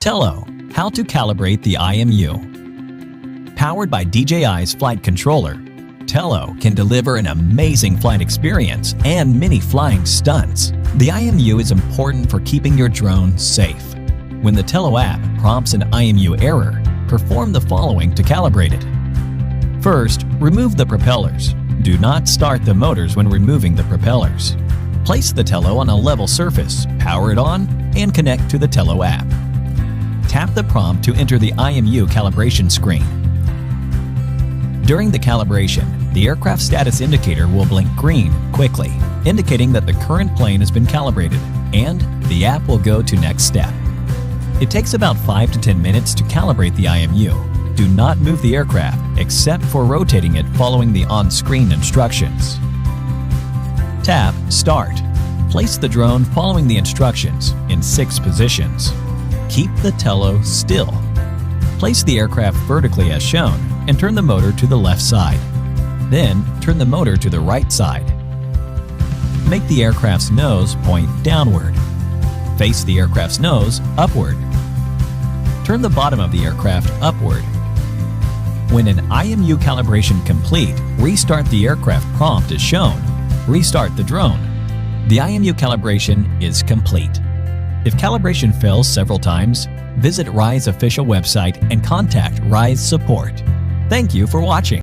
Tello, how to calibrate the IMU. Powered by DJI's flight controller, Tello can deliver an amazing flight experience and many flying stunts. The IMU is important for keeping your drone safe. When the Tello app prompts an IMU error, perform the following to calibrate it. First, remove the propellers. Do not start the motors when removing the propellers. Place the Tello on a level surface, power it on, and connect to the Tello app. Tap the prompt to enter the IMU calibration screen. During the calibration, the aircraft status indicator will blink green quickly, indicating that the current plane has been calibrated, and the app will go to next step. It takes about 5 to 10 minutes to calibrate the IMU. Do not move the aircraft except for rotating it following the on-screen instructions. Tap Start. Place the drone following the instructions in 6 positions. Keep the Tello still. Place the aircraft vertically as shown and turn the motor to the left side. Then turn the motor to the right side. Make the aircraft's nose point downward. Face the aircraft's nose upward. Turn the bottom of the aircraft upward. When an IMU calibration complete, restart the aircraft prompt as shown. Restart the drone. The IMU calibration is complete. If calibration fails several times, visit Rise's official website and contact Rise support. Thank you for watching.